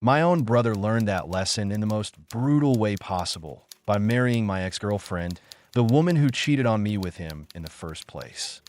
My own brother learned that lesson in the most brutal way possible by marrying my ex-girlfriend, the woman who cheated on me with him in the first place.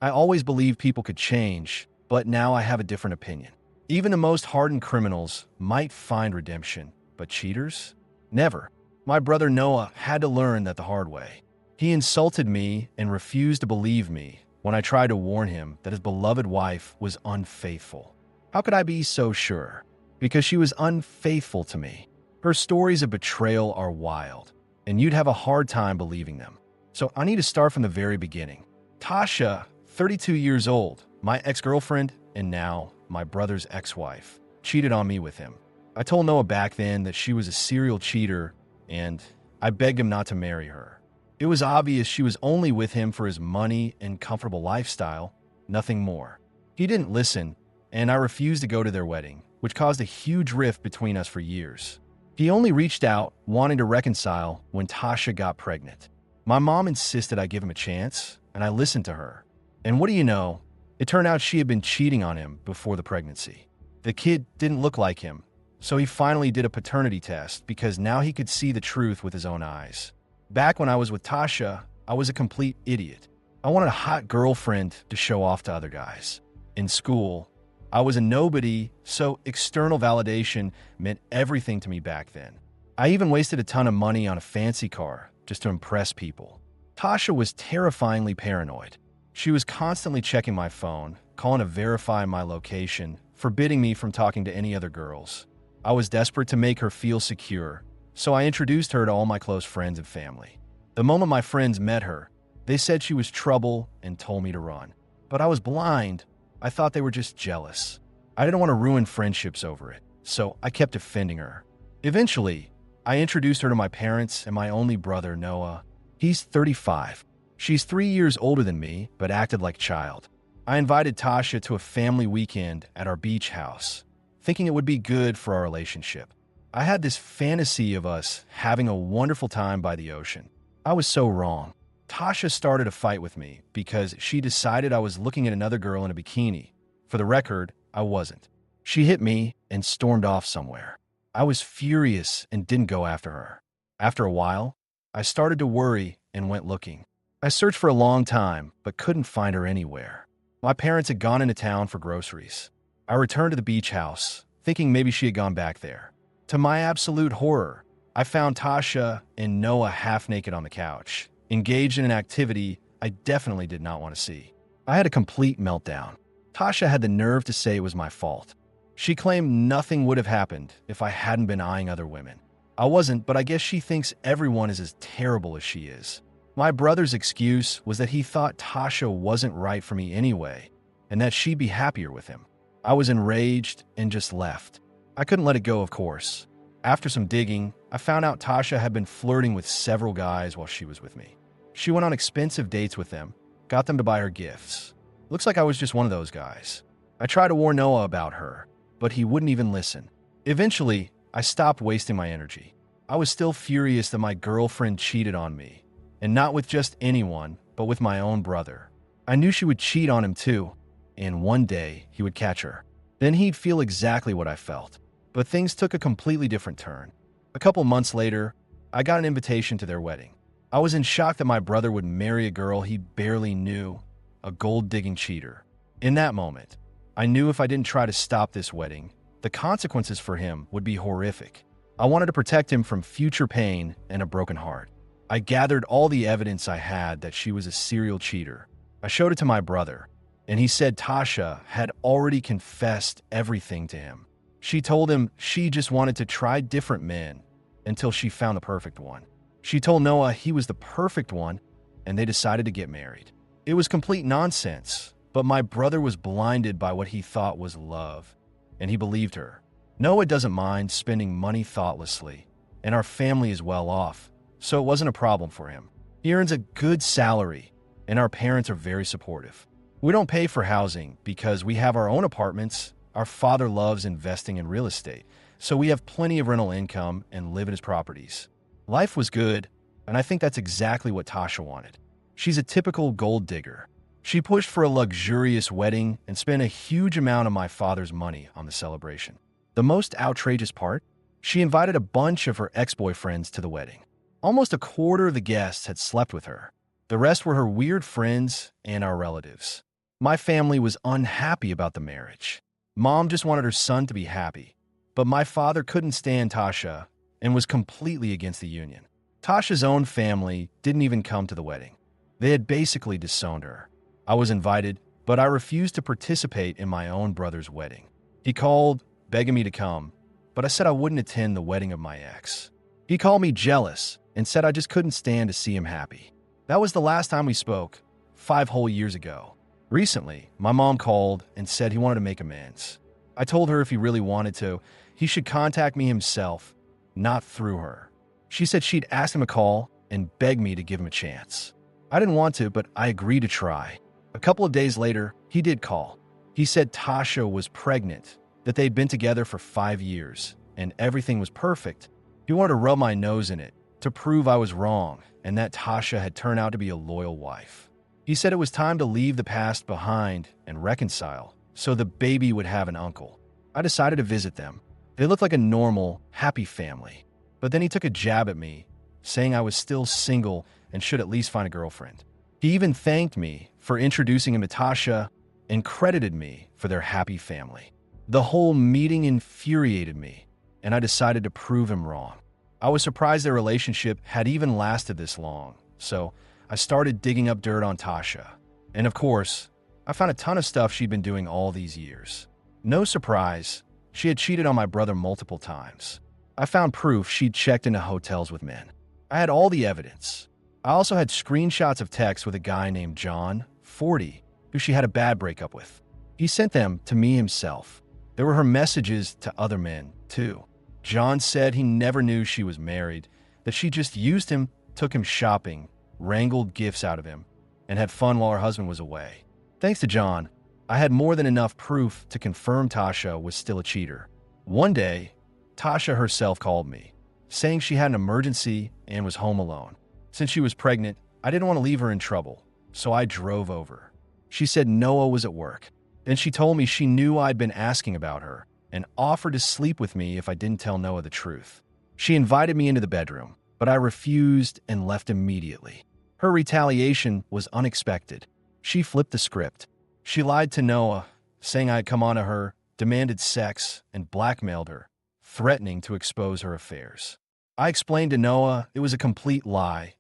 I always believed people could change, but now I have a different opinion. Even the most hardened criminals might find redemption, but cheaters? Never. My brother Noah had to learn that the hard way. He insulted me and refused to believe me when I tried to warn him that his beloved wife was unfaithful. How could I be so sure? Because she was unfaithful to me. Her stories of betrayal are wild, and you'd have a hard time believing them. So I need to start from the very beginning. Tasha, 32 years old, my ex-girlfriend, and now my brother's ex-wife, cheated on me with him. I told Noah back then that she was a serial cheater, and I begged him not to marry her. It was obvious she was only with him for his money and comfortable lifestyle, nothing more. He didn't listen, and I refused to go to their wedding, which caused a huge rift between us for years. He only reached out, wanting to reconcile, when Tasha got pregnant. My mom insisted I give him a chance, and I listened to her. And what do you know? It turned out she had been cheating on him before the pregnancy. The kid didn't look like him, so he finally did a paternity test because now he could see the truth with his own eyes. Back when I was with Tasha, I was a complete idiot. I wanted a hot girlfriend to show off to other guys. In school, I was a nobody, so external validation meant everything to me back then. I even wasted a ton of money on a fancy car just to impress people. Tasha was terrifyingly paranoid. She was constantly checking my phone, calling to verify my location, forbidding me from talking to any other girls. I was desperate to make her feel secure, so I introduced her to all my close friends and family. The moment my friends met her, they said she was trouble and told me to run. But I was blind. I thought they were just jealous. I didn't want to ruin friendships over it, so I kept defending her. Eventually, I introduced her to my parents and my only brother, Noah. He's 35. She's 3 years older than me, but acted like a child. I invited Tasha to a family weekend at our beach house, thinking it would be good for our relationship. I had this fantasy of us having a wonderful time by the ocean. I was so wrong. Tasha started a fight with me because she decided I was looking at another girl in a bikini. For the record, I wasn't. She hit me and stormed off somewhere. I was furious and didn't go after her. After a while, I started to worry and went looking. I searched for a long time, but couldn't find her anywhere. My parents had gone into town for groceries. I returned to the beach house, thinking maybe she had gone back there. To my absolute horror, I found Tasha and Noah half naked on the couch, engaged in an activity I definitely did not want to see. I had a complete meltdown. Tasha had the nerve to say it was my fault. She claimed nothing would have happened if I hadn't been eyeing other women. I wasn't, but I guess she thinks everyone is as terrible as she is. My brother's excuse was that he thought Tasha wasn't right for me anyway, and that she'd be happier with him. I was enraged and just left. I couldn't let it go, of course. After some digging, I found out Tasha had been flirting with several guys while she was with me. She went on expensive dates with them, got them to buy her gifts. Looks like I was just one of those guys. I tried to warn Noah about her, but he wouldn't even listen. Eventually, I stopped wasting my energy. I was still furious that my girlfriend cheated on me, and not with just anyone, but with my own brother. I knew she would cheat on him too, and one day he would catch her. Then he'd feel exactly what I felt. But things took a completely different turn. A couple months later, I got an invitation to their wedding. I was in shock that my brother would marry a girl he barely knew, a gold-digging cheater. In that moment, I knew if I didn't try to stop this wedding, the consequences for him would be horrific. I wanted to protect him from future pain and a broken heart. I gathered all the evidence I had that she was a serial cheater. I showed it to my brother, and he said Tasha had already confessed everything to him. She told him she just wanted to try different men until she found the perfect one. She told Noah he was the perfect one, and they decided to get married. It was complete nonsense, but my brother was blinded by what he thought was love, and he believed her. Noah doesn't mind spending money thoughtlessly, and our family is well off, so it wasn't a problem for him. He earns a good salary, and our parents are very supportive. We don't pay for housing because we have our own apartments. Our father loves investing in real estate, so we have plenty of rental income and live in his properties. Life was good, and I think that's exactly what Tasha wanted. She's a typical gold digger. She pushed for a luxurious wedding and spent a huge amount of my father's money on the celebration. The most outrageous part? She invited a bunch of her ex-boyfriends to the wedding. Almost a quarter of the guests had slept with her. The rest were her weird friends and our relatives. My family was unhappy about the marriage. Mom just wanted her son to be happy. But my father couldn't stand Tasha and was completely against the union. Tasha's own family didn't even come to the wedding. They had basically disowned her. I was invited, but I refused to participate in my own brother's wedding. He called, begging me to come, but I said I wouldn't attend the wedding of my ex. He called me jealous and said I just couldn't stand to see him happy. That was the last time we spoke, 5 whole years ago. Recently, my mom called and said he wanted to make amends. I told her if he really wanted to, he should contact me himself, not through her. She said she'd asked him to call and begged me to give him a chance. I didn't want to, but I agreed to try. A couple of days later, he did call. He said Tasha was pregnant, that they'd been together for 5 years, and everything was perfect. He wanted to rub my nose in it, to prove I was wrong, and that Tasha had turned out to be a loyal wife. He said it was time to leave the past behind and reconcile, so the baby would have an uncle. I decided to visit them. They looked like a normal, happy family. But then he took a jab at me, saying I was still single and should at least find a girlfriend. He even thanked me for introducing him to Tasha and credited me for their happy family. The whole meeting infuriated me, and I decided to prove him wrong. I was surprised their relationship had even lasted this long, so I started digging up dirt on Tasha. And of course, I found a ton of stuff she'd been doing all these years. No surprise, she had cheated on my brother multiple times. I found proof she'd checked into hotels with men. I had all the evidence. I also had screenshots of texts with a guy named John, 40, who she had a bad breakup with. He sent them to me himself. There were her messages to other men, too. John said he never knew she was married, that she just used him, took him shopping, wrangled gifts out of him, and had fun while her husband was away. Thanks to John, I had more than enough proof to confirm Tasha was still a cheater. One day, Tasha herself called me, saying she had an emergency and was home alone. Since she was pregnant, I didn't want to leave her in trouble, so I drove over. She said Noah was at work. Then she told me she knew I'd been asking about her and offered to sleep with me if I didn't tell Noah the truth. She invited me into the bedroom, but I refused and left immediately. Her retaliation was unexpected. She flipped the script. She lied to Noah, saying I had come on to her, demanded sex, and blackmailed her, threatening to expose her affairs. I explained to Noah it was a complete lie,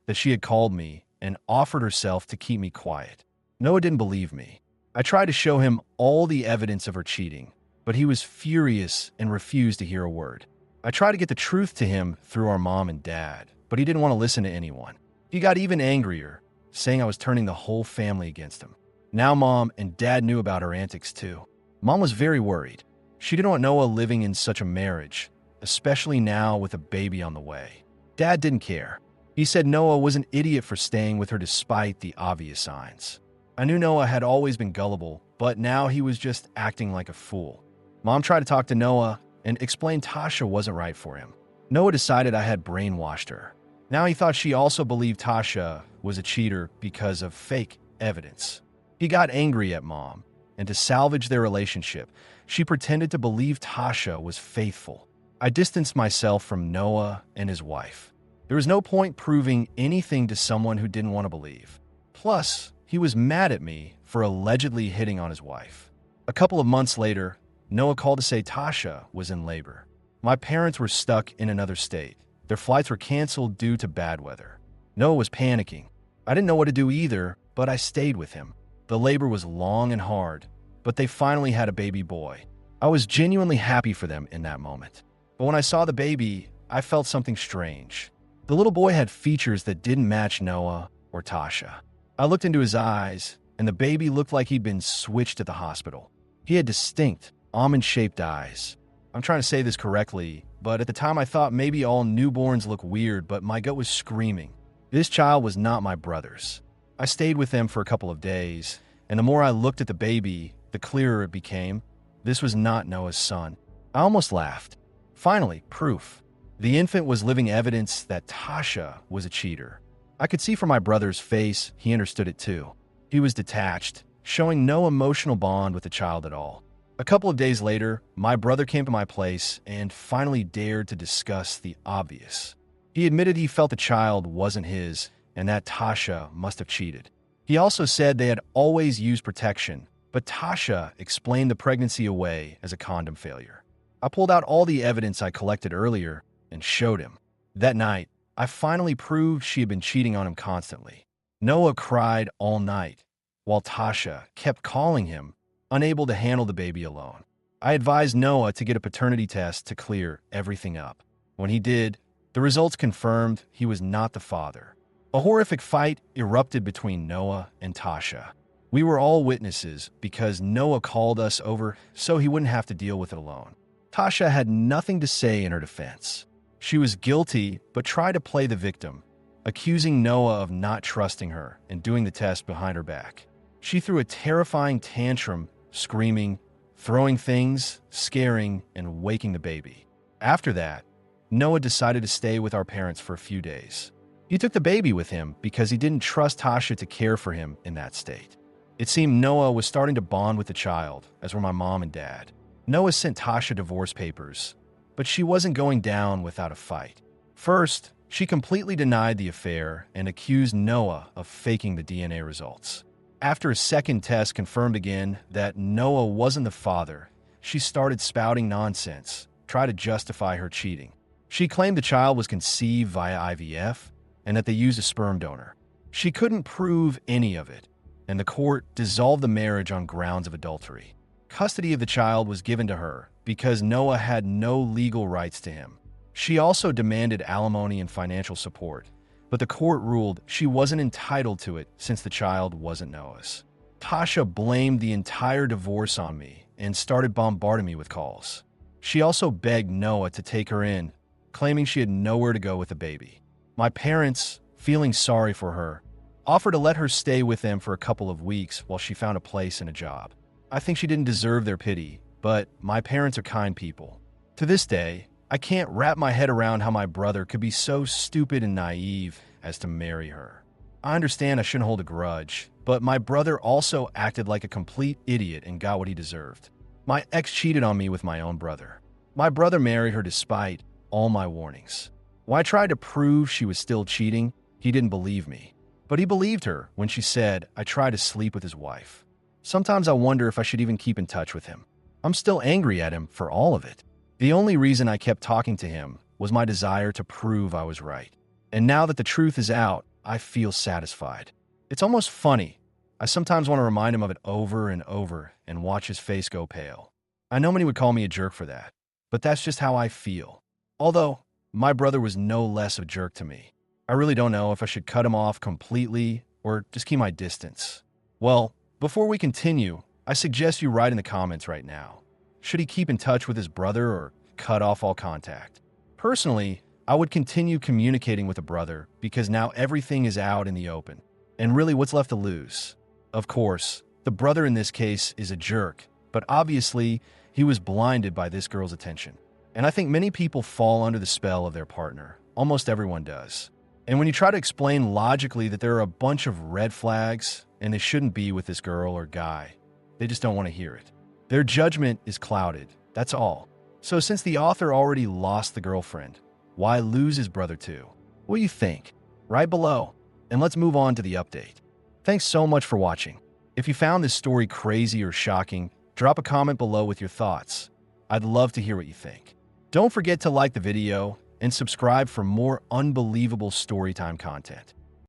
that she had called me and offered herself to keep me quiet. Noah didn't believe me. I tried to show him all the evidence of her cheating, but he was furious and refused to hear a word. I tried to get the truth to him through our mom and dad, but he didn't want to listen to anyone. He got even angrier, saying I was turning the whole family against him. Now Mom and Dad knew about her antics too. Mom was very worried. She didn't want Noah living in such a marriage, especially now with a baby on the way. Dad didn't care. He said Noah was an idiot for staying with her despite the obvious signs. I knew Noah had always been gullible, but now he was just acting like a fool. Mom tried to talk to Noah and explained Tasha wasn't right for him. Noah decided I had brainwashed her. Now he thought she also believed Tasha was a cheater because of fake evidence. He got angry at Mom, and to salvage their relationship, she pretended to believe Tasha was faithful. I distanced myself from Noah and his wife. There was no point proving anything to someone who didn't want to believe. Plus, he was mad at me for allegedly hitting on his wife. A couple of months later, Noah called to say Tasha was in labor. My parents were stuck in another state. Their flights were canceled due to bad weather. Noah was panicking. I didn't know what to do either, but I stayed with him. The labor was long and hard, but they finally had a baby boy. I was genuinely happy for them in that moment. But when I saw the baby, I felt something strange. The little boy had features that didn't match Noah or Tasha. I looked into his eyes, and the baby looked like he'd been switched at the hospital. He had distinct, almond-shaped eyes. I'm trying to say this correctly, but at the time I thought maybe all newborns look weird, but my gut was screaming. This child was not my brother's. I stayed with them for a couple of days, and the more I looked at the baby, the clearer it became. This was not Noah's son. I almost laughed. Finally, proof. The infant was living evidence that Tasha was a cheater. I could see from my brother's face he understood it too. He was detached, showing no emotional bond with the child at all. A couple of days later, my brother came to my place and finally dared to discuss the obvious. He admitted he felt the child wasn't his and that Tasha must have cheated. He also said they had always used protection, but Tasha explained the pregnancy away as a condom failure. I pulled out all the evidence I collected earlier and showed him. That night, I finally proved she had been cheating on him constantly. Noah cried all night, while Tasha kept calling him, unable to handle the baby alone. I advised Noah to get a paternity test to clear everything up. When he did, the results confirmed he was not the father. A horrific fight erupted between Noah and Tasha. We were all witnesses because Noah called us over so he wouldn't have to deal with it alone. Tasha had nothing to say in her defense. She was guilty but tried to play the victim, accusing Noah of not trusting her and doing the test behind her back. She threw a terrifying tantrum, screaming, throwing things, scaring, and waking the baby. After that, Noah decided to stay with our parents for a few days. He took the baby with him because he didn't trust Tasha to care for him in that state. It seemed Noah was starting to bond with the child, as were my mom and dad. Noah sent Tasha divorce papers, but she wasn't going down without a fight. First, she completely denied the affair and accused Noah of faking the DNA results. After a second test confirmed again that Noah wasn't the father, she started spouting nonsense, tried to justify her cheating. She claimed the child was conceived via IVF and that they used a sperm donor. She couldn't prove any of it, and the court dissolved the marriage on grounds of adultery. Custody of the child was given to her because Noah had no legal rights to him. She also demanded alimony and financial support, but the court ruled she wasn't entitled to it since the child wasn't Noah's. Tasha blamed the entire divorce on me and started bombarding me with calls. She also begged Noah to take her in, claiming she had nowhere to go with the baby. My parents, feeling sorry for her, offered to let her stay with them for a couple of weeks while she found a place and a job. I think she didn't deserve their pity, but my parents are kind people. To this day, I can't wrap my head around how my brother could be so stupid and naive as to marry her. I understand I shouldn't hold a grudge, but my brother also acted like a complete idiot and got what he deserved. My ex cheated on me with my own brother. My brother married her despite all my warnings. When I tried to prove she was still cheating, he didn't believe me. But he believed her when she said I tried to sleep with his wife. Sometimes I wonder if I should even keep in touch with him. I'm still angry at him for all of it. The only reason I kept talking to him was my desire to prove I was right. And now that the truth is out, I feel satisfied. It's almost funny. I sometimes want to remind him of it over and over and watch his face go pale. I know many would call me a jerk for that, but that's just how I feel. Although, my brother was no less of a jerk to me. I really don't know if I should cut him off completely or just keep my distance. Well, before we continue, I suggest you write in the comments right now. Should he keep in touch with his brother or cut off all contact? Personally, I would continue communicating with a brother because now everything is out in the open. And really, what's left to lose? Of course, the brother in this case is a jerk, but obviously, he was blinded by this girl's attention. And I think many people fall under the spell of their partner. Almost everyone does. And when you try to explain logically that there are a bunch of red flags and they shouldn't be with this girl or guy, they just don't want to hear it. Their judgment is clouded, that's all. So since the author already lost the girlfriend, why lose his brother too? What do you think? Write below, and let's move on to the update. Thanks so much for watching. If you found this story crazy or shocking, drop a comment below with your thoughts. I'd love to hear what you think. Don't forget to like the video and subscribe for more unbelievable storytime content.